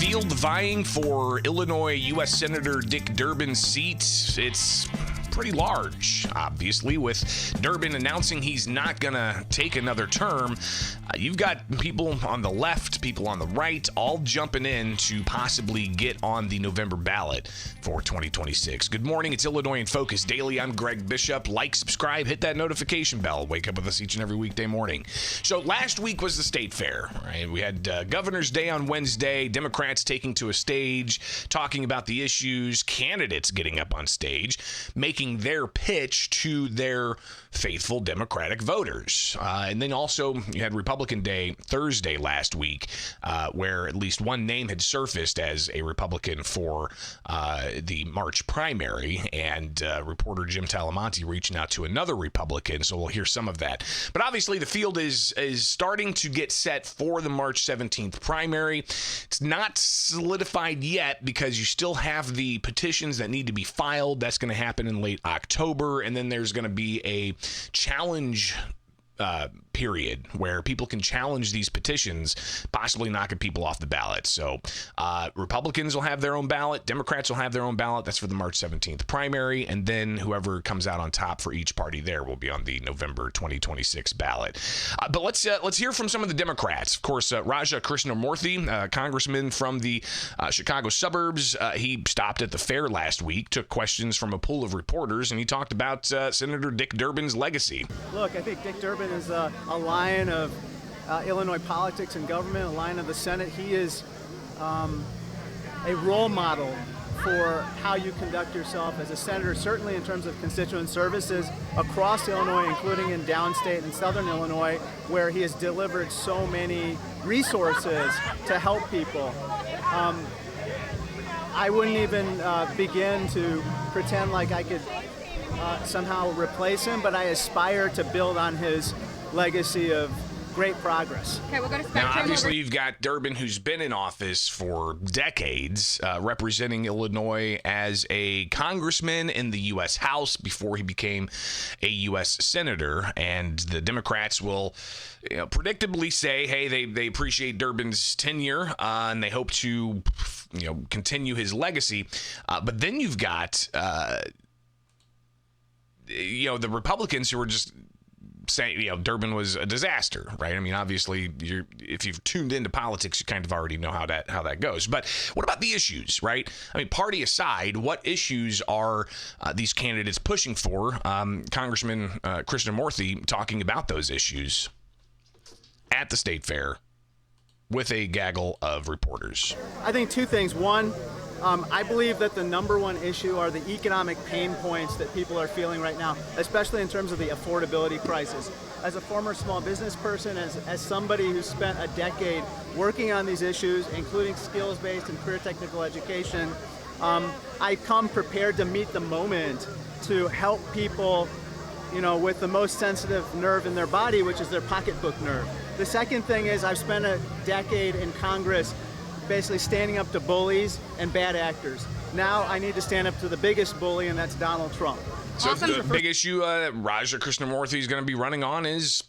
field vying for Illinois U.S. Senator Dick Durbin's seat. It's pretty large, obviously, with Durbin announcing he's not going to take another term. You've got people on the left, people on the right, all jumping in to possibly get on the November ballot for 2026. Good morning. It's Illinois in Focus Daily. I'm Greg Bishop. Like, subscribe, hit that notification bell. Wake up with us each and every weekday morning. So last week was the state fair, right? We had Governor's Day on Wednesday, Democrats taking to a stage, talking about the issues, candidates getting up on stage, making their pitch to their faithful Democratic voters. And then also you had Republican Day Thursday last week, where at least one name had surfaced as a Republican for the March primary, and reporter Jim Talamonte reaching out to another Republican, so we'll hear some of that. But obviously the field is starting to get set for the March 17th primary. It's not solidified yet because you still have the petitions that need to be filed. That's going to happen in late October, and then there's going to be a challenge period where people can challenge these petitions, possibly knocking people off the ballot. So Republicans will have their own ballot, Democrats will have their own ballot. That's for the March 17th primary, and then whoever comes out on top for each party there will be on the November 2026 ballot. But let's hear from some of the Democrats. Of course, Raja Krishnamurthy, congressman from the Chicago suburbs, he stopped at the fair last week, took questions from a pool of reporters, and he talked about Senator Dick Durbin's legacy. Look, I think Dick Durbin is a lion of Illinois politics and government, a lion of the Senate. He is a role model for how you conduct yourself as a senator, certainly in terms of constituent services across Illinois, including in downstate and southern Illinois, where he has delivered so many resources to help people. I wouldn't even begin to pretend like I could somehow replace him, but I aspire to build on his legacy of great progress. Okay, we'll go to Spectrum. Now, obviously, you've got Durbin, who's been in office for decades, representing Illinois as a congressman in the U.S. House before he became a U.S. senator. And the Democrats will, predictably say, hey, they appreciate Durbin's tenure and they hope to, continue his legacy. But then you've got, the Republicans who are just saying, Durbin was a disaster, right? I mean, obviously, if you've tuned into politics, you kind of already know how that goes. But what about the issues, right? I mean, party aside, what issues are these candidates pushing for? Congressman Krishnamurthy talking about those issues at the state fair with a gaggle of reporters. I think two things. One, I believe that the number one issue are the economic pain points that people are feeling right now, especially in terms of the affordability crisis. As a former small business person, as somebody who spent a decade working on these issues, including skills-based and career technical education, I come prepared to meet the moment to help people, with the most sensitive nerve in their body, which is their pocketbook nerve. The second thing is I've spent a decade in Congress basically standing up to bullies and bad actors. Now I need to stand up to the biggest bully, and that's Donald Trump. So the big issue Raja Krishnamurthy is going to be running on is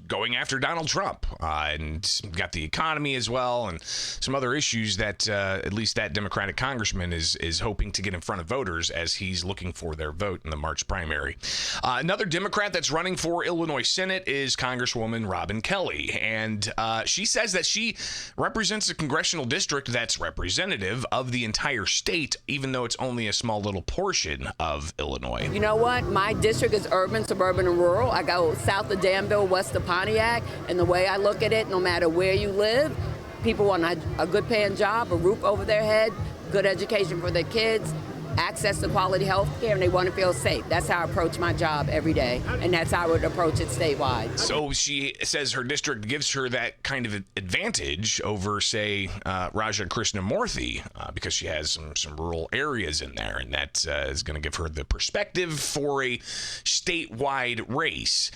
going after Donald Trump, and got the economy as well, and some other issues that at least that Democratic congressman is hoping to get in front of voters as he's looking for their vote in the March primary. Another Democrat that's running for Illinois Senate is Congresswoman Robin Kelly, and she says that she represents a congressional district that's representative of the entire state, even though it's only a small little portion of Illinois. You know what? My district is urban, suburban, and rural. I go south of Danville, west of Pontiac, and the way I look at it, no matter where you live, people want a good paying job, a roof over their head, good education for their kids, access to quality health care, and they want to feel safe. That's how I approach my job every day, and that's how I would approach it statewide. So she says her district gives her that kind of advantage over, say, Raja Krishnamurthy, because she has some rural areas in there, and that is going to give her the perspective for a statewide race.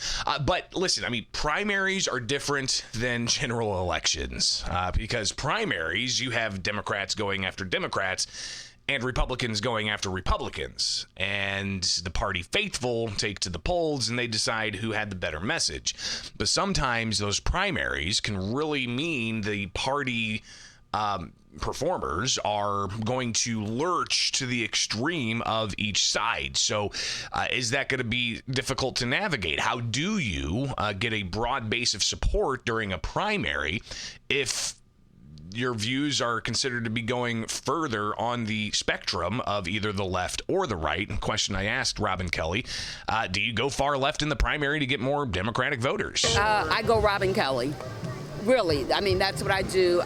But listen, I mean, primaries are different than general elections, because primaries, you have Democrats going after Democrats, and Republicans going after Republicans. And the party faithful take to the polls and they decide who had the better message. But sometimes those primaries can really mean the party performers are going to lurch to the extreme of each side. So is that going to be difficult to navigate? How do you get a broad base of support during a primary if your views are considered to be going further on the spectrum of either the left or the right? Question I asked Robin Kelly. Do you go far left in the primary to get more Democratic voters? I go Robin Kelly. Really. I mean, that's what I do.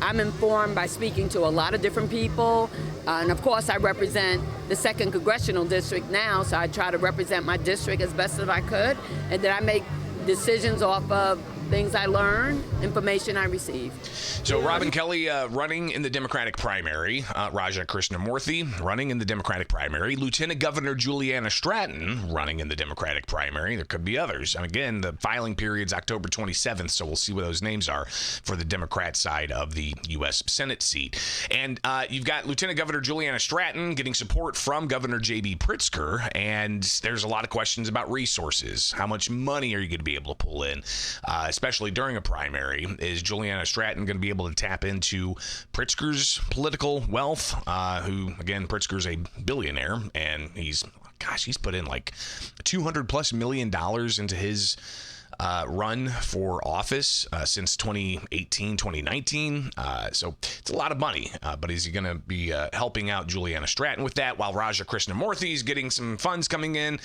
I'm informed by speaking to a lot of different people. And of course, I represent the 2nd Congressional District now, so I try to represent my district as best as I could. And then I make decisions off of things I learn, information I receive. So Robin Kelly running in the Democratic primary, Raja Krishnamurthy running in the Democratic primary, Lieutenant Governor Juliana Stratton running in the Democratic primary. There could be others. And again, the filing period's October 27th, so we'll see what those names are for the Democrat side of the U.S. Senate seat. And you've got Lieutenant Governor Juliana Stratton getting support from Governor J.B. Pritzker, and there's a lot of questions about resources. How much money are you going to be able to pull in, especially during a primary? Is Juliana Stratton going to be able to tap into Pritzker's political wealth? Who, again, Pritzker's a billionaire, and he's put in like $200+ million into his run for office since 2018, 2019. So it's a lot of money, but is he going to be helping out Juliana Stratton with that while Raja Krishnamurthy is getting some funds coming in?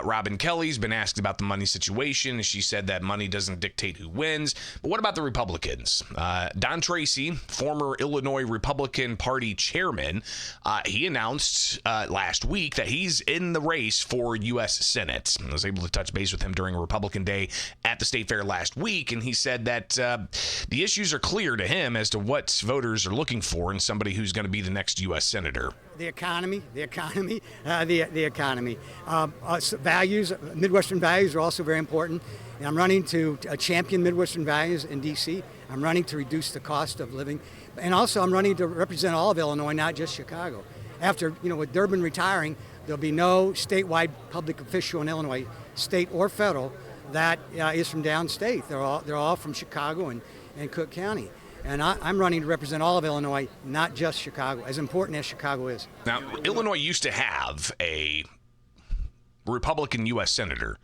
Robin Kelly's been asked about the money situation. She said that money doesn't dictate who wins. But what about the Republicans? Don Tracy, former Illinois Republican Party chairman, he announced last week that he's in the race for U.S. Senate. I was able to touch base with him during a Republican Day at the State Fair last week, and he said that the issues are clear to him as to what voters are looking for in somebody who's going to be the next U.S. Senator. The economy. Values, Midwestern values are also very important. And I'm running to champion Midwestern values in D.C. I'm running to reduce the cost of living. And also I'm running to represent all of Illinois, not just Chicago. After, with Durbin retiring, there'll be no statewide public official in Illinois, state or federal, that is from downstate. They're all from Chicago and Cook County. And I'm running to represent all of Illinois, not just Chicago, as important as Chicago is. Now, Illinois used to have a Republican U.S. Senator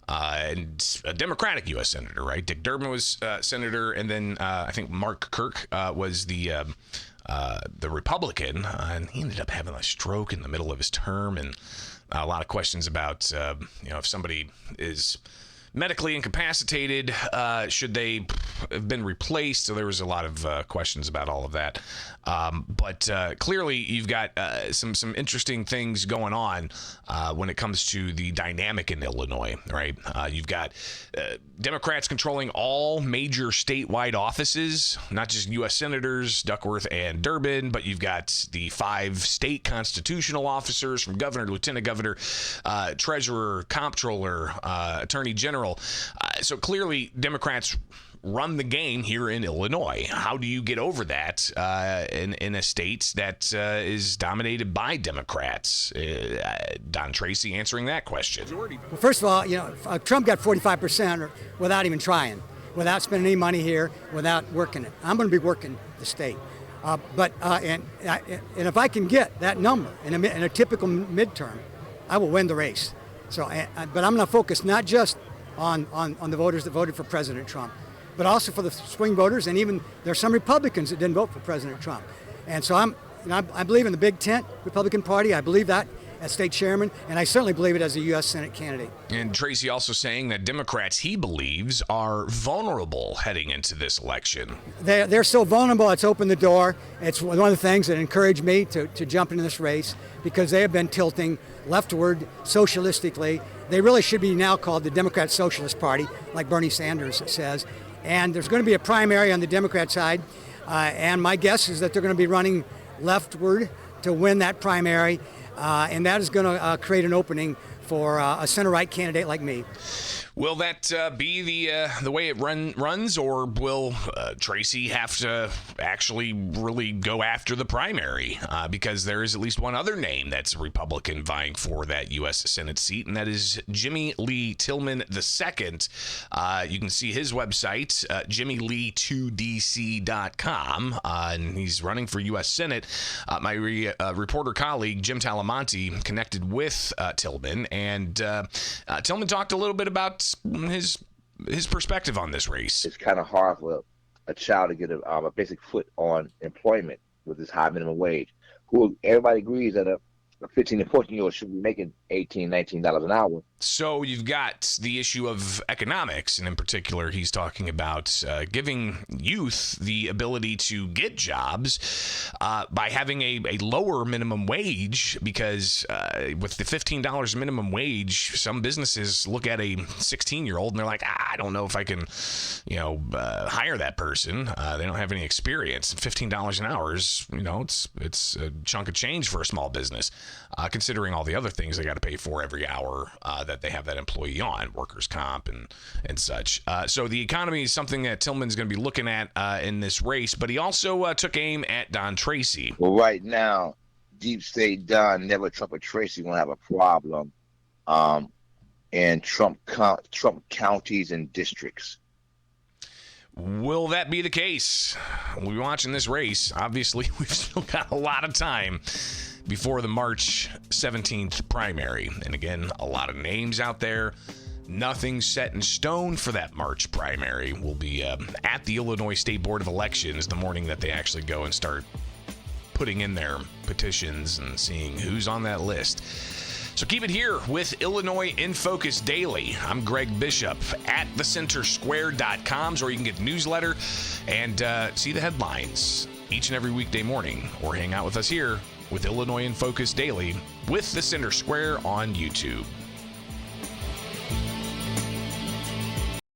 and a Democratic U.S. Senator, right? Dick Durbin was senator, and then I think Mark Kirk was the Republican, and he ended up having a stroke in the middle of his term, and a lot of questions about, if somebody is medically incapacitated, should they have been replaced? So there was a lot of questions about all of that. But clearly, you've got some interesting things going on when it comes to the dynamic in Illinois, right? You've got Democrats controlling all major statewide offices, not just U.S. Senators, Duckworth and Durbin, but you've got the 5 state constitutional officers from governor, lieutenant governor, treasurer, comptroller, attorney general. So clearly, Democrats run the game here in Illinois. How do you get over that in a state that is dominated by Democrats? Don Tracy answering that question. Well, first of all, Trump got 45% without even trying, without spending any money here, without working it. I'm going to be working the state. And if I can get that number in a typical midterm, I will win the race. So, but I'm going to focus not just on the voters that voted for President Trump, but also for the swing voters, and even there's some Republicans that didn't vote for President Trump. And so I believe in the big tent Republican Party. I believe that as state chairman, and I certainly believe it as a U.S. Senate candidate. And Tracy also saying that Democrats, he believes, are vulnerable heading into this election. They're so vulnerable, it's opened the door. It's one of the things that encouraged me to jump into this race, because they have been tilting leftward socialistically. They really should be now called the Democrat Socialist Party, like Bernie Sanders says. And there's going to be a primary on the Democrat side, and my guess is that they're going to be running leftward to win that primary, and that is going to create an opening for a center-right candidate like me. Will that be the way it runs, or will Tracy have to actually really go after the primary? Because there is at least one other name that's a Republican vying for that U.S. Senate seat, and that is Jimmy Lee Tillman II. You can see his website, jimmylee2dc.com, and he's running for U.S. Senate. My reporter colleague, Jim Talamonte, connected with Tillman, and Tillman talked a little bit about his perspective on this race. It's kind of hard for a child to get a basic foot on employment with this high minimum wage. Everybody agrees that a 15 and 14-year-old should be making $18, $19 an hour. So you've got the issue of economics, and in particular, he's talking about giving youth the ability to get jobs by having a lower minimum wage, because with the $15 minimum wage, some businesses look at a 16-year-old and they're like, I don't know if I can, hire that person. They don't have any experience. $15 an hour is, it's a chunk of change for a small business, considering all the other things they got to pay for every hour that they have that employee on, workers' comp and such. So the economy is something that Tillman's going to be looking at in this race, but he also took aim at Don Tracy. Well, right now, Deep State Don, never Trump or Tracy going to have a problem in Trump counties and districts. Will that be the case? We'll be watching this race. Obviously, we've still got a lot of time before the March 17th primary. And again, a lot of names out there. Nothing set in stone for that March primary. We'll be at the Illinois State Board of Elections the morning that they actually go and start putting in their petitions and seeing who's on that list. So keep it here with Illinois in Focus Daily. I'm Greg Bishop at thecentersquare.com, or you can get the newsletter and see the headlines each and every weekday morning, or hang out with us here with Illinois in Focus Daily with the Center Square on YouTube.